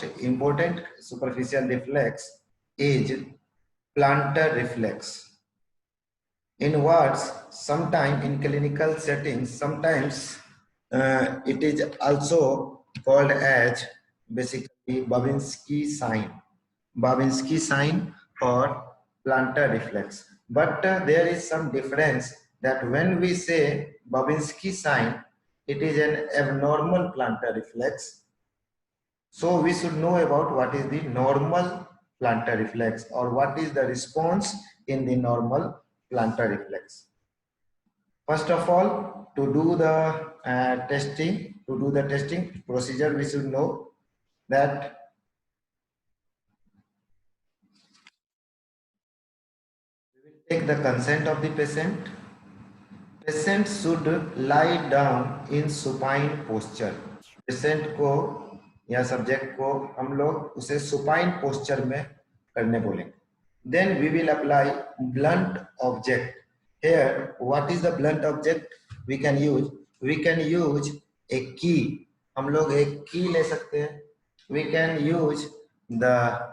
most important superficial reflex is plantar reflex. In words, sometimes in clinical settings, sometimes it is also called as basically Babinski sign. Babinski sign or plantar reflex. But there is some difference that when we say Babinski sign, it is an abnormal plantar reflex. So we should know about what is the normal plantar reflex or what is the response in the normal plantar reflex. First of all, to do the testing procedure, we should know that we will take the consent of the patient. Patient should lie down in supine posture. Patient को या subject को हम लोग उसे supine posture में करने बोलेंगे. Then we will apply blunt object. Here, what is the blunt object we can use? We can use a key. हम लोग एक key ले सकते हैं. We can use the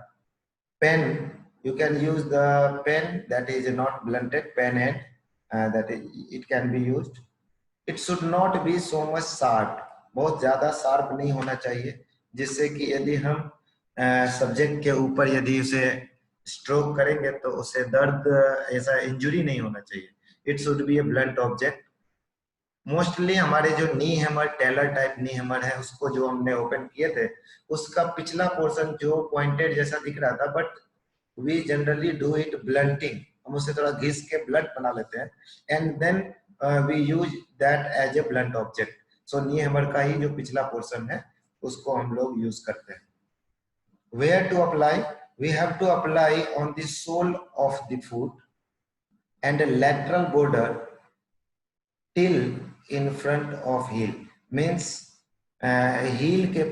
pen. You can use the pen that is not blunted, pen head, it can be used. It should not be so much sharp. बहुत ज्यादा sharp नहीं होना चाहिए जिससे कि यदि हम सब्जेक्ट के ऊपर यदि उसे स्ट्रोक करेंगे तो उसे दर्द ऐसा इंजरी नहीं होना चाहिए. It should be A blunt object. Mostly हमारे जो नी हैमर टेलर टाइप नी हैमर है उसको जो हमने ओपन किए थे उसका पिछला पोर्शन जो पॉइंटेड जैसा दिख रहा था, but we generally do it blunting. हम उसे थोड़ा घिस के ब्लंट बना लेते हैं and then we use that as a blunt object. So knee hammer का ही जो पिछला पोर्शन है उसको हम लोग यूज करते हैं. Where to apply? We have to apply on the sole of the foot and a lateral border till in front of heel. Means heel के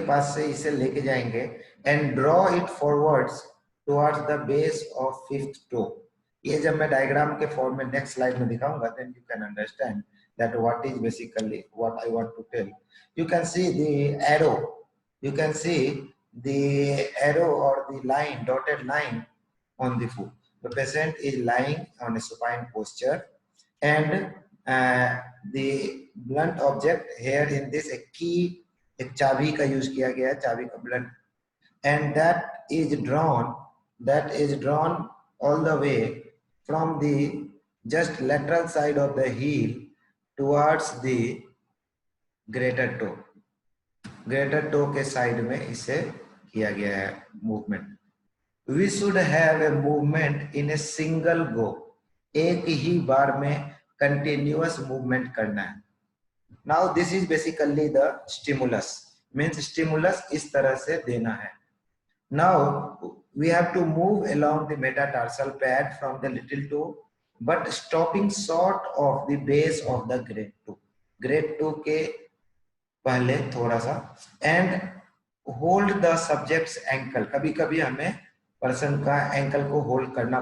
पास से इसे लेके जाएंगे and draw it forwards towards the base of fifth toe. ये जब मैं diagram के form में नेक्स्ट स्लाइड में दिखाऊंगा then you can understand that what is basically what I want to tell. You can see the arrow. You can see the arrow or the line, dotted line on the foot. The patient is lying on a supine posture and the blunt object here in this a key, एक चाबी का use किया गया है, चाबी का blunt, and that is drawn all the way from the just lateral side of the heel towards the greater toe. Greater toe के side में इसे किया गया है movement. We should have a movement in a single go. एक ही बार में कंटिन्यूअस मूवमेंट करना है. Now this is basically the stimulus. Means stimulus इस तरह से देना है. Now we have to move along the metatarsal pad from the little toe but stopping short of the base of the great toe. Great toe के पहले थोड़ा सा and hold the subject's ankle. कभी कभी हमें पर्सन का ankle को hold करना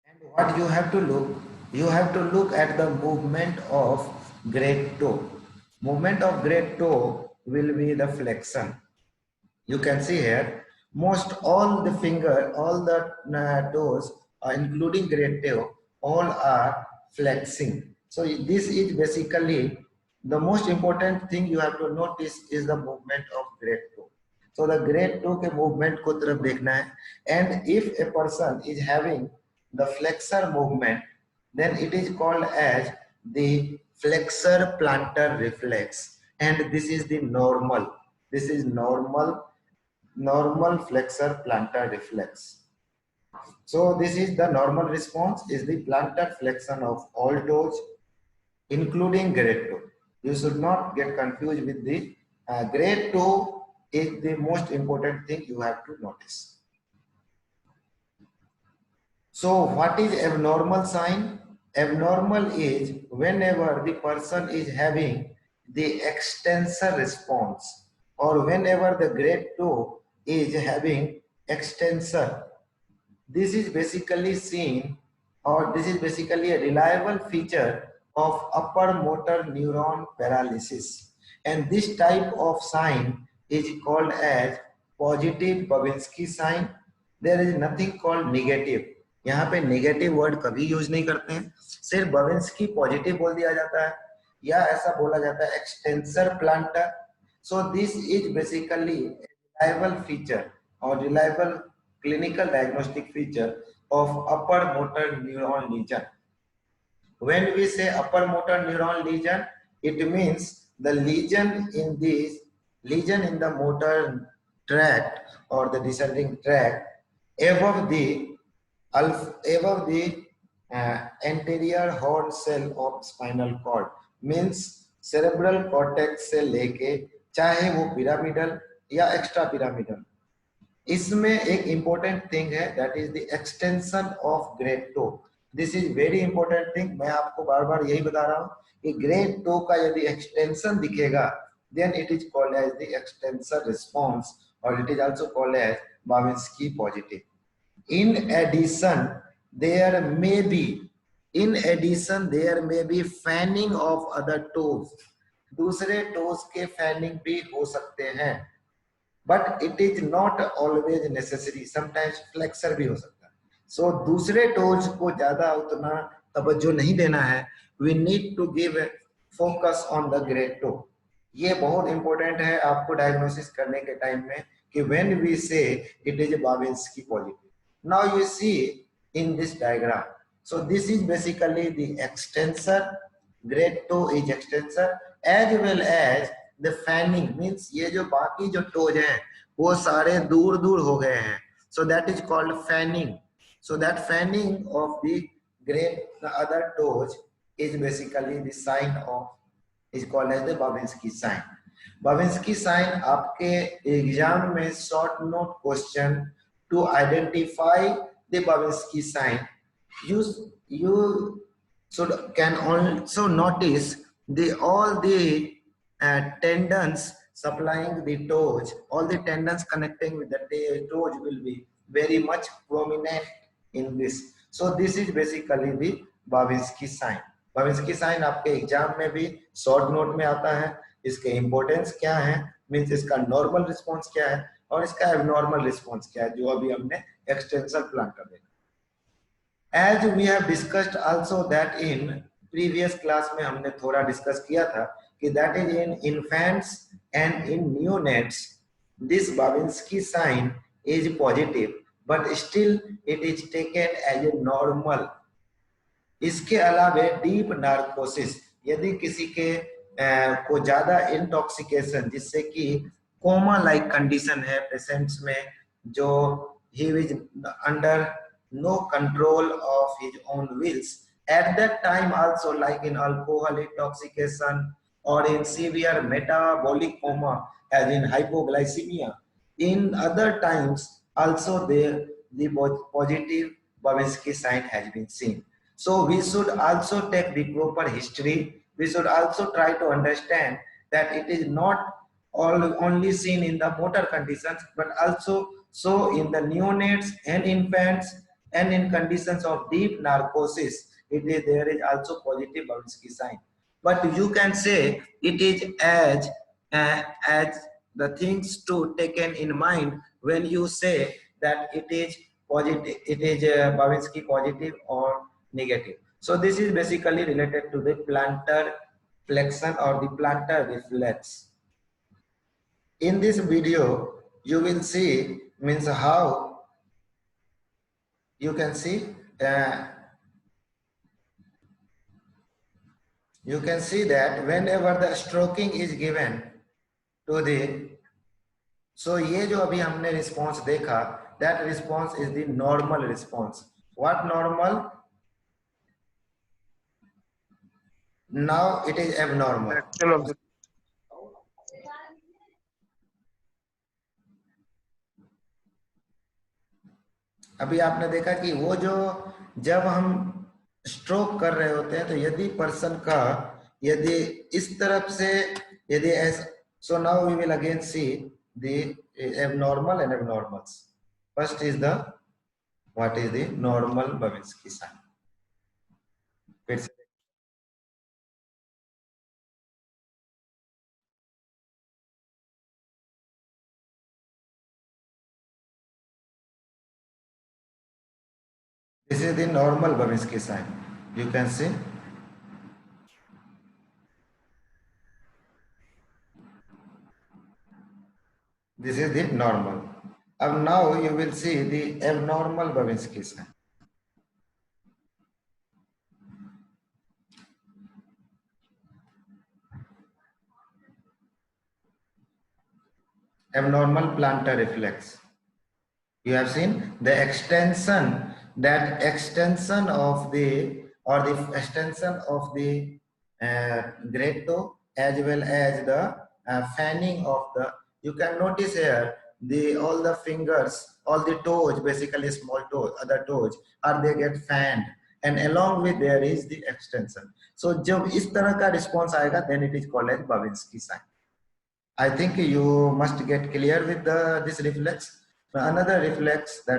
and what you have to look at the movement of great toe. Movement of great toe will be the flexion. You can see here most all the finger, all the toes including great toe, all are flexing. So this is basically the most important thing you have to notice is the movement of great toe. So the great toe के movement को तरफ देखना है. And if a person is having the flexor movement, then it is called as the flexor plantar reflex. And this is the normal. This is normal flexor plantar reflex. So this is the normal response is the plantar flexion of all toes including great toe. You should not get confused with the great toe is the most important thing you have to notice. So what is abnormal sign? Abnormal is whenever the person is having the extensor response or whenever the great toe is having extensor. This is basically seen or this is basically a reliable feature of upper motor neuron paralysis. and this type of sign is called as positive Babinski sign. There is nothing called negative. यहाँ पे negative word कभी use नहीं करते हैं, सिर्फ बविंस्की positive बोल दिया जाता है या ऐसा बोला जाता है extensor planter. So this is basically reliable feature और reliable clinical diagnostic feature of upper motor neuron lesion. When we say upper motor neuron lesion, it means the lesion in the motor tract or the descending tract above the anterior horn cell of spinal cord, means cerebral cortex से लेके चाहे वो pyramidal या extra pyramidal. इसमें एक important thing है, that is the extension of great toe. This is very important thing. मैं आपको बार बार यही बता रहा हूं कि ग्रेड टो का यदि एक्सटेंशन दिखेगा then it is called as the extensor response और it is also called as Babinski positive. In addition there may be fanning of other toes. दूसरे टोज के फैनिंग भी हो सकते हैं, but it is not always necessary. Sometimes flexor भी हो सकता है. सो दूसरे टोज को ज्यादा उतना तवज्जो नहीं देना है. We need to give focus on the great toe. ये बहुत इंपॉर्टेंट है आपको डायग्नोसिस करने के टाइम में कि when we say it is Babinski positive. Now you see in this diagram. So this is basically the extensor. Great toe is extensor as well as the fanning, means ये जो बाकी जो toes हैं वो सारे दूर दूर हो गए हैं. So that is called fanning. So that fanning of the great other toes is basically the sign of is called as the Babinski sign. Babinski sign आपके एग्जाम में short note question to identify the Babinski sign you should can also notice all the tendons supplying the toes. All the tendons connecting with the toes will be very much prominent in this. So this is basically the Babinski sign. Babinski sign आपके exam में भी short note में आता है. इसके importance क्या है, means इसका नॉर्मल रिस्पॉन्स क्या है और इसका एबनॉर्मल रिस्पॉन्स क्या है, जो अभी हमने एक्सटेंशन प्लान कर देखा. As we have discussed also that in previous class में हमने थोड़ा डिस्कस किया था कि that is in infants and in neonates this Babinski sign is positive but still it is taken as a normal. इसके अलावा डीप नार्कोसिस, यदि किसी के को ज्यादा इंटॉक्सिकेशन जिससे कि कोमा लाइक कंडीशन है पेशेंट्स में, जो he is under no control of his own wills at that time also, like in alcohol intoxication or in severe metabolic coma as in hypoglycemia. In other times also the positive Babinski sign has been seen. So we should also take the proper history. We should also try to understand that it is not only seen in the motor conditions but also so in the neonates and infants. And in conditions of deep narcosis, there is also positive Babinski sign. But you can say it is as the things to taken in mind when you say that it is positive, it is Babinski positive or negative. So this is basically related to the plantar flexion or the plantar reflex. In this video, you will see means how you can see that whenever the stroking is given to the, so ये जो अभी हमने response देखा, that response is the normal response. What normal? Now it is abnormal. अभी आपने देखा कि वो जो जब हम स्ट्रोक कर रहे होते हैं तो यदि पर्सन का यदि इस तरफ से यदि ऐसा, so now we will again see the abnormal and abnormals. First is the what is the normal Babinski sign. फिर से This is the normal Babinski sign. You can see. This is the normal. And now you will see the abnormal Babinski sign. Abnormal plantar reflex. You have seen the extension, that extension of the, or the extension of the great toe, as well as the fanning of the, you can notice here the all the fingers, all the toes, basically small toes, other toes, are they get fanned, and along with there is the extension. So जब इस तरह का response आएगा, then it is called as Babinski sign. I think you must get clear with this reflex. Another reflex that